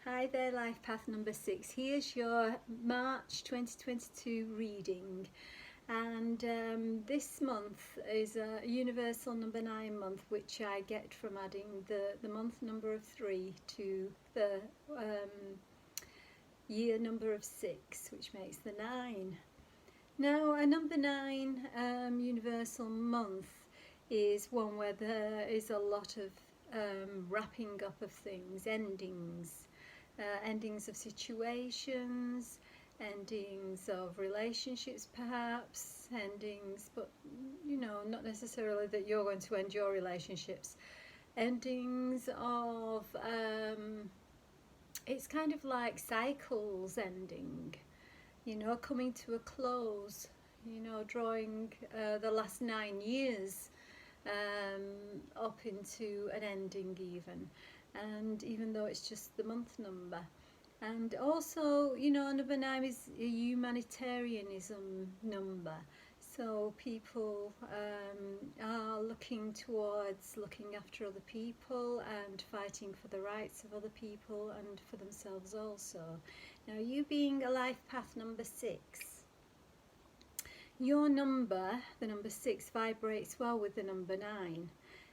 Hi there, Lifepath number 6. Here's your March 2022 reading. And this month is a universal number 9 month, which I get from adding the month number of 3 to the year number of 6, which makes the 9. Now, a number 9 universal month is one where there is a lot of wrapping up of things, endings of situations, endings of relationships perhaps, but not necessarily that you're going to end your relationships, endings of it's kind of like cycles ending, coming to a close, drawing the last 9 years up into an ending even though it's just the month number. And also, number 9 is a humanitarianism number. So people are looking towards looking after other people and fighting for the rights of other people and for themselves also. Now, you being a life path number 6, your number, the number 6, vibrates well with the number 9,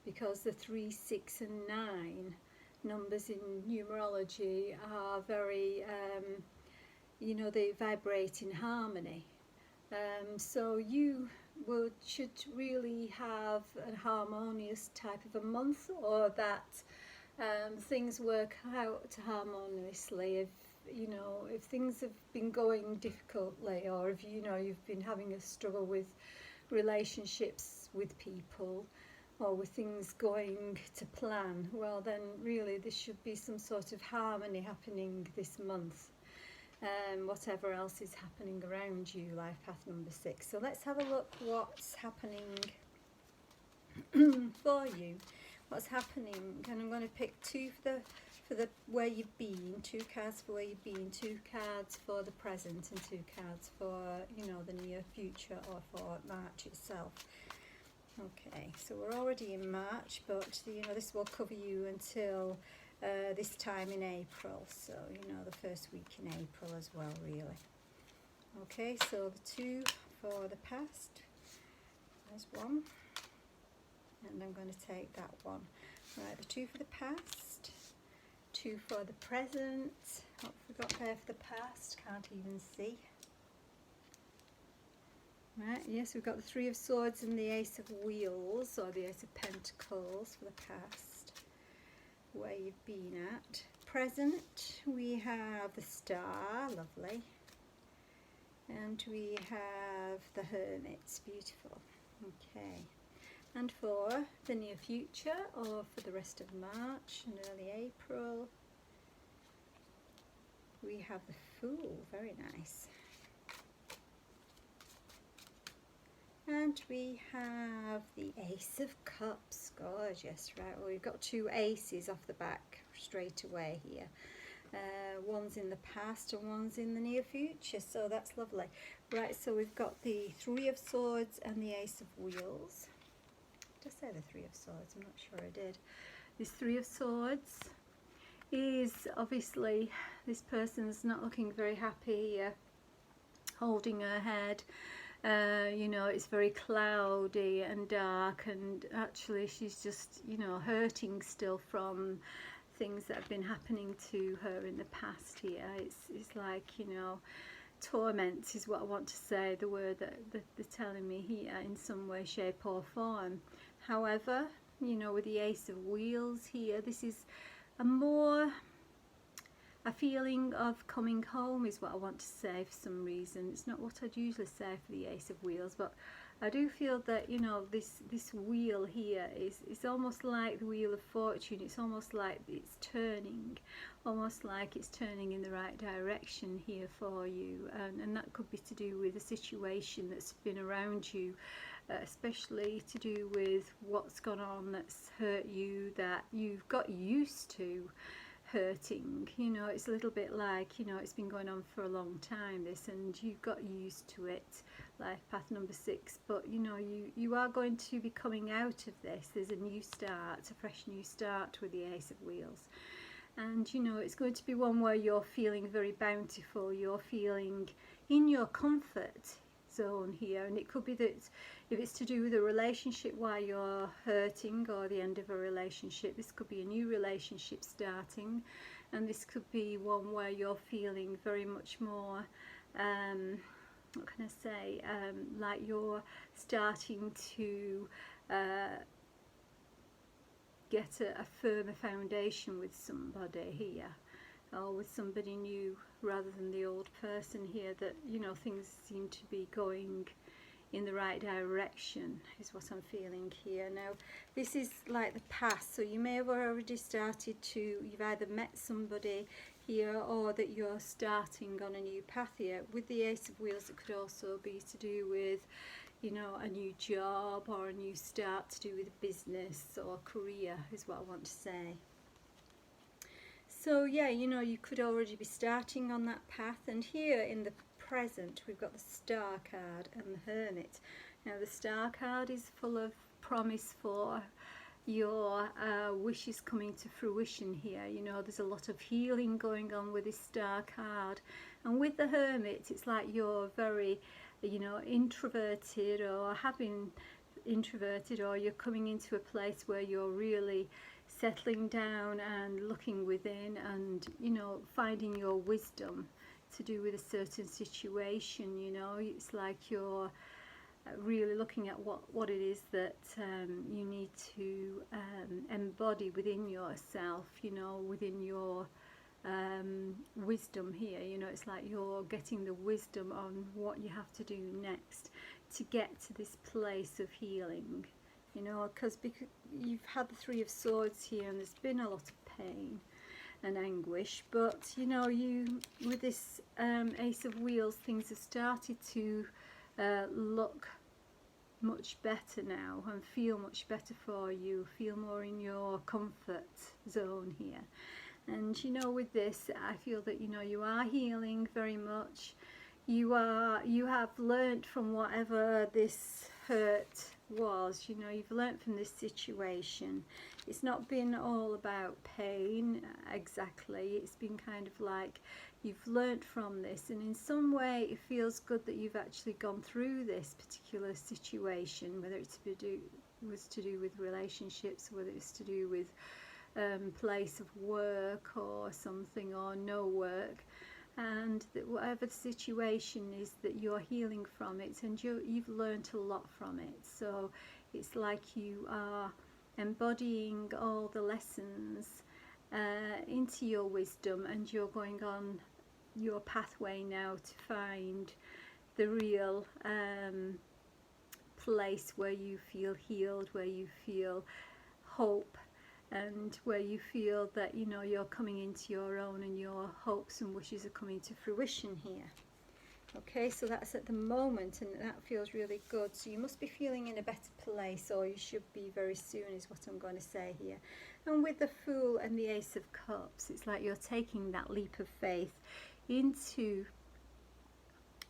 because the 3, 6 and 9 numbers in numerology are very, they vibrate in harmony. So you should really have a harmonious type of a month, or that things work out harmoniously. If things have been going difficultly, or if you've been having a struggle with relationships with people, or with things going to plan, well then really there should be some sort of harmony happening this month, whatever else is happening around you, life path number 6. So let's have a look what's happening for you, what's happening. And I'm going to pick 2 for the where you've been, 2 cards for where you've been, 2 cards for the present, and 2 cards for the near future, or for March itself. Okay, so we're already in March, but this will cover you until this time in April, so the first week in April as well, really. Okay, so the 2 for the past, there's 1, and I'm going to take that one. Right, the 2 for the past, 2 for the present. What have we got there for the past? Can't even see. Right, yes, we've got the 3 of Swords and the Ace of Wheels, or the Ace of Pentacles for the past, where you've been at. Present, we have the Star, lovely, and we have the Hermit, beautiful. Okay, and for the near future, or for the rest of March and early April, we have the Fool, very nice. And we have the Ace of Cups, gorgeous. Right, well, we've got 2 aces off the back straight away here. One's in the past and one's in the near future, so that's lovely. Right, so we've got the 3 of Swords and the Ace of Wheels. Did I say the 3 of Swords? I'm not sure I did. This 3 of Swords is obviously, this person's not looking very happy here, holding her head. It's very cloudy and dark, and actually she's just, hurting still from things that have been happening to her in the past here. It's like, torment is what I want to say, the word that they're telling me here, in some way, shape or form. However, with the Ace of Wheels here, this is a feeling of coming home is what I want to say for some reason. It's not what I'd usually say for the Ace of Wheels, but I do feel that, this wheel here is almost like the Wheel of Fortune. It's almost like it's turning, in the right direction here for you. And that could be to do with a situation that's been around you, especially to do with what's gone on that's hurt you, that you've got used to hurting. It's a little bit like, it's been going on for a long time, this, and you've got used to it, life path number 6, but you are going to be coming out of this. There's a new start, a fresh new start with the Ace of Wheels. And you know, it's going to be one where you're feeling very bountiful, you're feeling in your comfort zone here. And it could be that if it's to do with a relationship why you're hurting, or the end of a relationship, this could be a new relationship starting. And this could be one where you're feeling very much more what can I say, like you're starting to get a firmer foundation with somebody here, or with somebody new rather than the old person here, that you know things seem to be going in the right direction is what I'm feeling here. Now this is like the past, so you may have already started to, you've either met somebody here or that you're starting on a new path here. With the Ace of Wheels, it could also be to do with, you know, a new job or a new start to do with business or career is what I want to say. So yeah, you know, you could already be starting on that path. And here in the present we've got the Star card and the Hermit. Now the Star card is full of promise for your wishes coming to fruition here. You know, there's a lot of healing going on with this Star card. And with the Hermit, it's like you're very, you know, introverted, or have been introverted, or you're coming into a place where you're really settling down and looking within, and you know, finding your wisdom to do with a certain situation. You know, it's like you're really looking at what it is that you need to embody within yourself, you know, within your wisdom here. You know, it's like you're getting the wisdom on what you have to do next to get to this place of healing. You know, because you've had the Three of Swords here, and there's been a lot of pain and anguish, but you know, you with this Ace of Wheels, things have started to look much better now and feel much better for you, feel more in your comfort zone here. And you know, with this, I feel that, you know, you are healing very much. You have learnt from whatever this hurt was. You know, you've learnt from this situation. It's not been all about pain exactly. It's been kind of like you've learnt from this, and in some way it feels good that you've actually gone through this particular situation, whether it's was to do with relationships, whether it's to do with place of work or something, or no work. And that whatever the situation is, that you're healing from it, and you've learned a lot from it. So it's like you are embodying all the lessons into your wisdom, and you're going on your pathway now to find the real place where you feel healed, where you feel hope, and where you feel that, you know, you're coming into your own and your hopes and wishes are coming to fruition here. Okay, so that's at the moment, and that feels really good. So you must be feeling in a better place, or you should be very soon, is what I'm going to say here. And with the Fool and the Ace of Cups, it's like you're taking that leap of faith into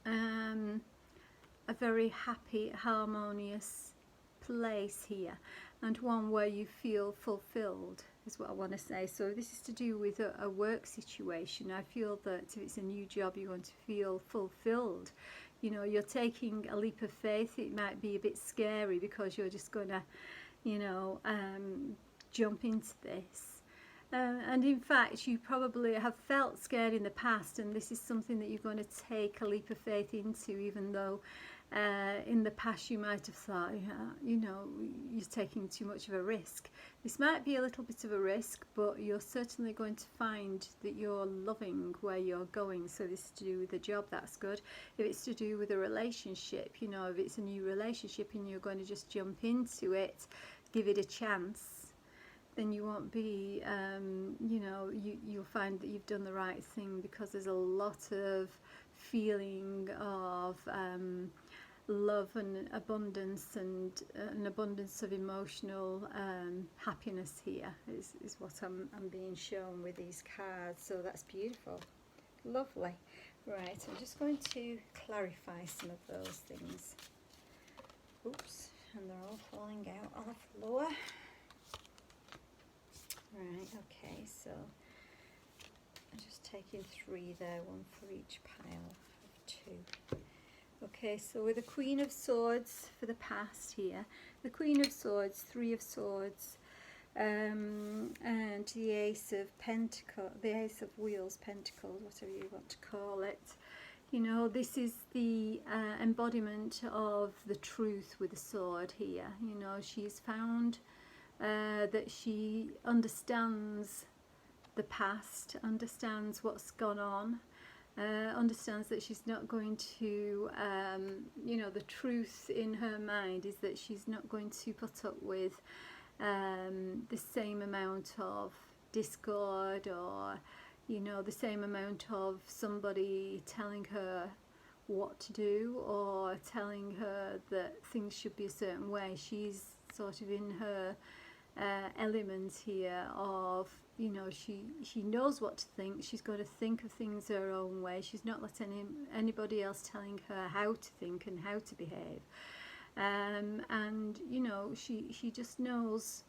a very happy, harmonious place here, and one where you feel fulfilled is what I want to say. So this is to do with a work situation. I feel that if it's a new job, you want to feel fulfilled. You know, you're taking a leap of faith. It might be a bit scary because you're just going to, you know, jump into this. And in fact, you probably have felt scared in the past, and this is something that you're going to take a leap of faith into, even though in the past you might have thought, you know, you're taking too much of a risk. This might be a little bit of a risk, but you're certainly going to find that you're loving where you're going. So this is to do with a job, that's good. If it's to do with a relationship, you know, if it's a new relationship and you're going to just jump into it, give it a chance, then you won't be, you know, you'll find that you've done the right thing, because there's a lot of feeling of love and abundance, and an abundance of emotional happiness here is what I'm being shown with these cards. So that's beautiful, lovely. Right, I'm just going to clarify some of those things. Oops, and they're all falling out on the floor. Right, okay, so taking 3 there, 1 for each pile of 2. Okay, so with the Queen of Swords for the past here, the Queen of Swords, 3 of Swords, and the Ace of Pentacles, the Ace of Wheels, Pentacles, whatever you want to call it. You know, this is the embodiment of the truth with the sword here. You know, she's found that she understands the past, understands what's gone on, understands that she's not going to, you know, the truth in her mind is that she's not going to put up with the same amount of discord, or you know, the same amount of somebody telling her what to do or telling her that things should be a certain way. She's sort of in her element here of, you know, she knows what to think. She's got to think of things her own way. She's not letting anybody else telling her how to think and how to behave. And you know, she just knows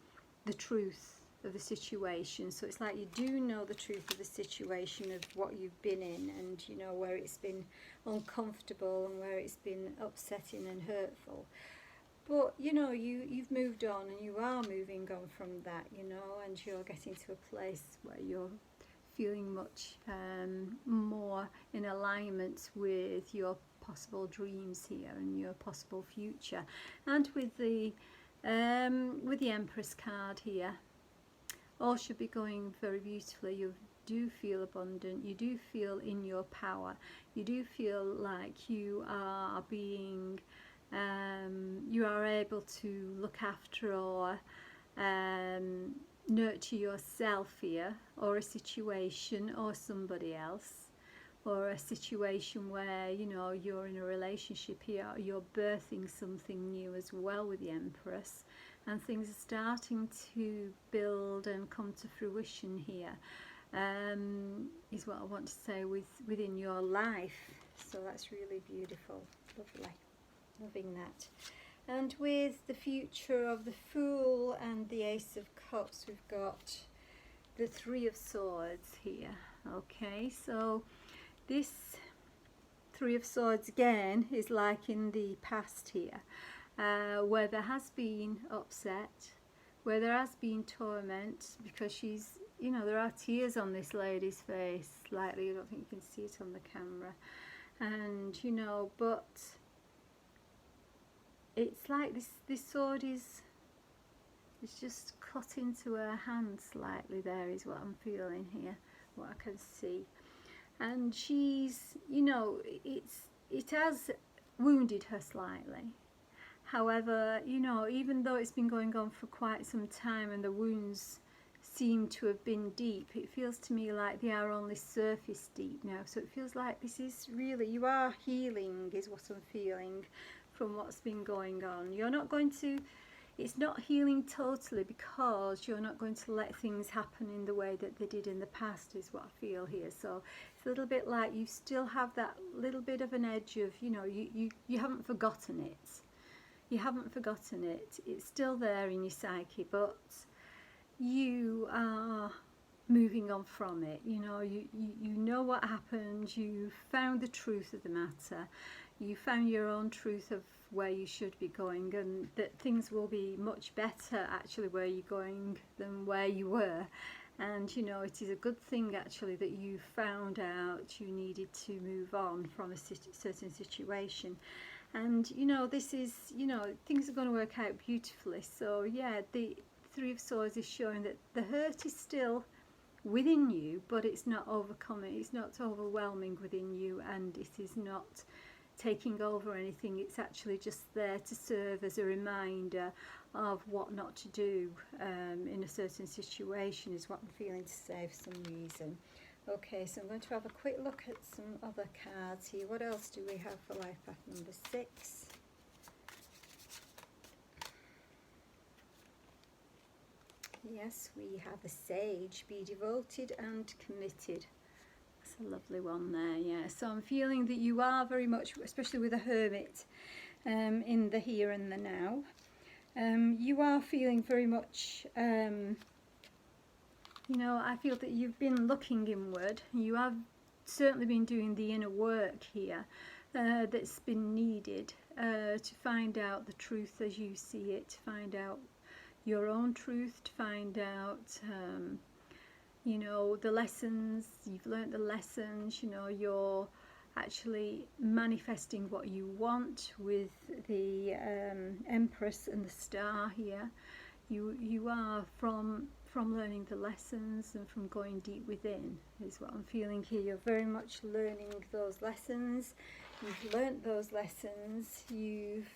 the truth of the situation. So it's like you do know the truth of the situation, of what you've been in, and you know where it's been uncomfortable and where it's been upsetting and hurtful. But you know, you've moved on, and you are moving on from that, you know, and you're getting to a place where you're feeling much more in alignment with your possible dreams here and your possible future. And with the Empress card here, all should be going very beautifully. You do feel abundant, you do feel in your power, you do feel like you are being you are able to look after or nurture yourself here, or a situation or somebody else, or a situation where, you know, you're in a relationship here, you're birthing something new as well with the Empress, and things are starting to build and come to fruition here, is what I want to say within your life. So that's really beautiful, lovely, loving that. And with the future of the Fool and the Ace of Cups, we've got the 3 of Swords here. Okay, so this 3 of Swords again is like in the past here, where there has been upset, where there has been torment, because she's, you know, there are tears on this lady's face slightly. I don't think you can see it on the camera. And you know, but it's like this sword is just cut into her hand slightly. There is what I'm feeling here, what I can see. And she's, you know, it has wounded her slightly. However, you know, even though it's been going on for quite some time and the wounds seem to have been deep, it feels to me like they are only surface deep now. So it feels like this is really, you are healing is what I'm feeling from what's been going on. You're not going to, it's not healing totally, because you're not going to let things happen in the way that they did in the past, is what I feel here. So it's a little bit like you still have that little bit of an edge of, you know, you haven't forgotten it. You haven't forgotten it. It's still there in your psyche, but you are moving on from it. You know, you know what happened. You found the truth of the matter. You found your own truth of where you should be going, and that things will be much better actually where you're going than where you were. And you know, it is a good thing actually that you found out you needed to move on from a certain situation. And you know, this is, you know, things are going to work out beautifully. So yeah, the 3 of Swords is showing that the hurt is still within you, but it's not overcoming, it's not overwhelming within you, and it is not taking over anything. It's actually just there to serve as a reminder of what not to do in a certain situation, is what I'm feeling to say for some reason. Okay, so I'm going to have a quick look at some other cards here. What else do we have for life path number 6? Yes, we have a Sage. Be devoted and committed. That's a lovely one there, yeah. So I'm feeling that you are very much, especially with a Hermit, in the here and the now. You are feeling very much You know, I feel that you've been looking inward. You have certainly been doing the inner work here that's been needed to find out the truth as you see it, to find out your own truth, to find out you know, the lessons. You've learnt the lessons. You know, you're actually manifesting what you want with the Empress and the Star here. You are from learning the lessons and from going deep within is what I'm feeling here. You're very much learning those lessons. You've learnt those lessons. You've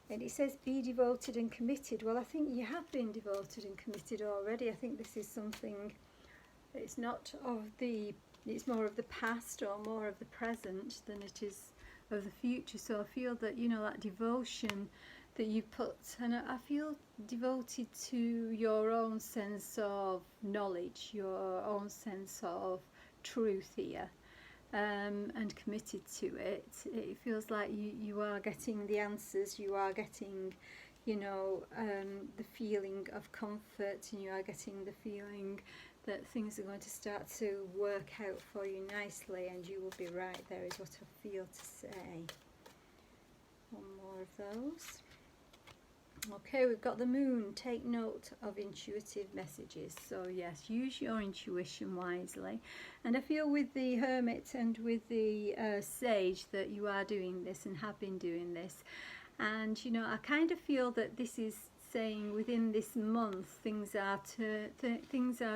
and it says be devoted and committed. Well, I think you have been devoted and committed already. I think this is something, it's not of the, it's more of the past or more of the present than it is of the future. So I feel that, you know, that devotion that you put, and I feel devoted to your own sense of knowledge, your own sense of truth here. And committed to it. It feels like you are getting the answers, you are getting, you know, the feeling of comfort, and you are getting the feeling that things are going to start to work out for you nicely, and you will be right there is what I feel to say. One more of those. Okay, we've got the Moon. Take note of intuitive messages. So yes, use your intuition wisely. And I feel with the Hermit and with the Sage that you are doing this and have been doing this. And you know, I kind of feel that this is saying within this month things are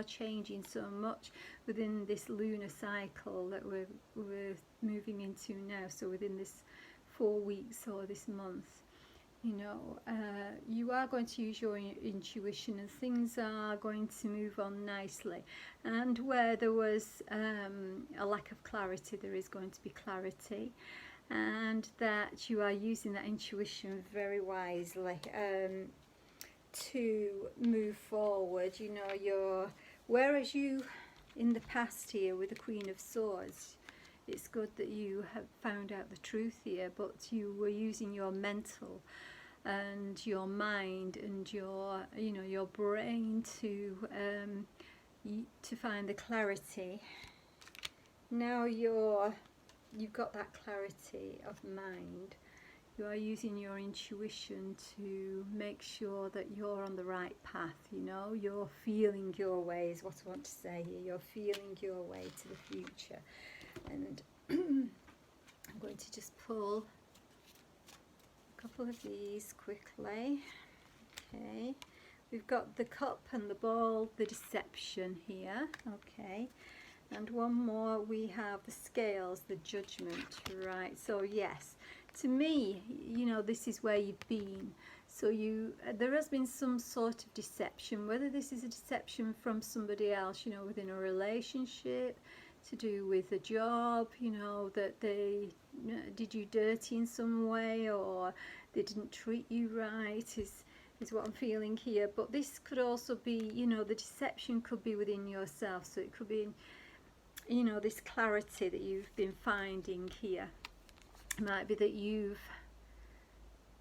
changing so much within this lunar cycle that we're moving into now. So within this 4 weeks or this month, you know, you are going to use your intuition, and things are going to move on nicely. And where there was a lack of clarity, there is going to be clarity, and that you are using that intuition very wisely to move forward. You know, whereas you in the past here with the Queen of Swords, it's good that you have found out the truth here, but you were using your mental and your mind and your, you know, your brain to find the clarity. Now you've got that clarity of mind. You are using your intuition to make sure that you're on the right path. You know, you're feeling your way is what I want to say here. You're feeling your way to the future. And I'm going to just pull a couple of these quickly. Okay, we've got the Cup and the Ball, the Deception here. Okay, and one more, we have the Scales, the Judgment. Right, so yes, to me, you know, this is where you've been. So there has been some sort of deception, whether this is a deception from somebody else, you know, within a relationship, to do with a job, you know, that they did you dirty in some way, or they didn't treat you right, is what I'm feeling here. But this could also be, you know, the deception could be within yourself. So it could be, you know, this clarity that you've been finding here. It might be that you've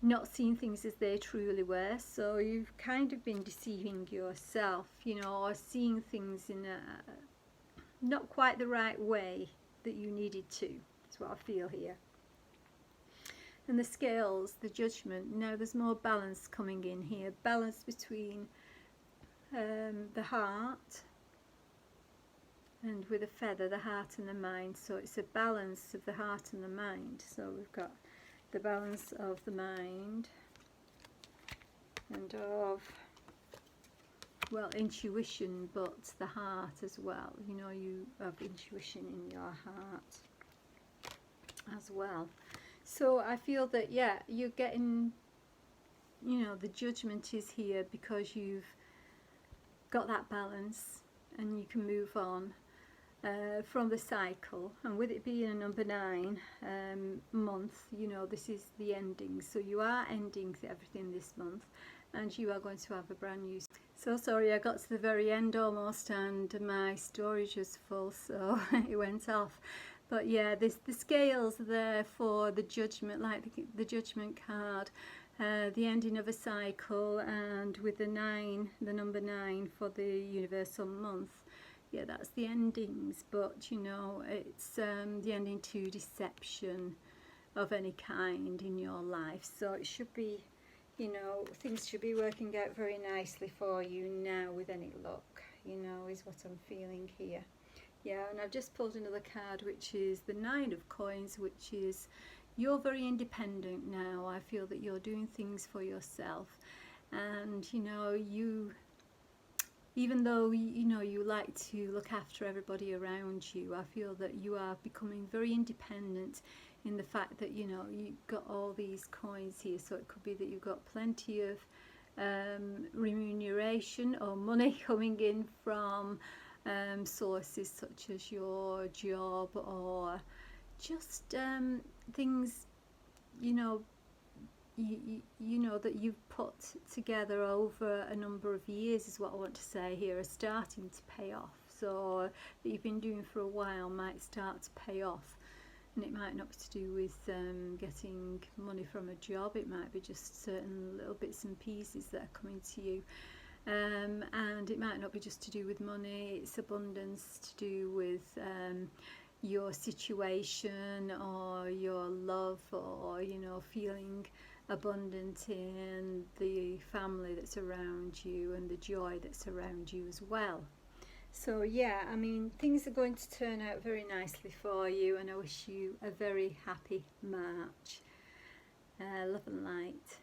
not seen things as they truly were, so you've kind of been deceiving yourself, you know, or seeing things in a not quite the right way that you needed to. That's what I feel here. And the Scales, the Judgment. Now there's more balance coming in here. Balance between the heart, and with a feather, the heart and the mind. So it's a balance of the heart and the mind. So we've got the balance of the mind and of, well, intuition, but the heart as well. You know, you have intuition in your heart as well. So I feel that, yeah, you're getting, you know, the Judgment is here because you've got that balance and you can move on from the cycle. And with it being a number 9 month, you know, this is the ending. So you are ending everything this month, and you are going to have a brand new. So sorry, I got to the very end almost and my storage was full, so it went off. But yeah, the Scales there for the Judgment, like the Judgment card, the ending of a cycle, and with the 9, the number 9 for the universal month, yeah, that's the endings. But you know, it's the ending to deception of any kind in your life. So it should be, you know, things should be working out very nicely for you now with any luck, you know, is what I'm feeling here. Yeah, and I've just pulled another card, which is the 9 of coins, which is you're very independent now. I feel that you're doing things for yourself, and you know, you, even though you know you like to look after everybody around you, I feel that you are becoming very independent in the fact that, you know, you've got all these coins here. So it could be that you've got plenty of remuneration or money coming in from sources such as your job, or just things, you know, you know, that you've put together over a number of years, is what I want to say here, are starting to pay off. So that you've been doing for a while might start to pay off, and it might not be to do with getting money from a job. It might be just certain little bits and pieces that are coming to you, and it might not be just to do with money. It's abundance to do with your situation or your love, or, you know, feeling abundant in the family that's around you and the joy that's around you as well. So yeah, I mean, things are going to turn out very nicely for you, and I wish you a very happy March. Love and light.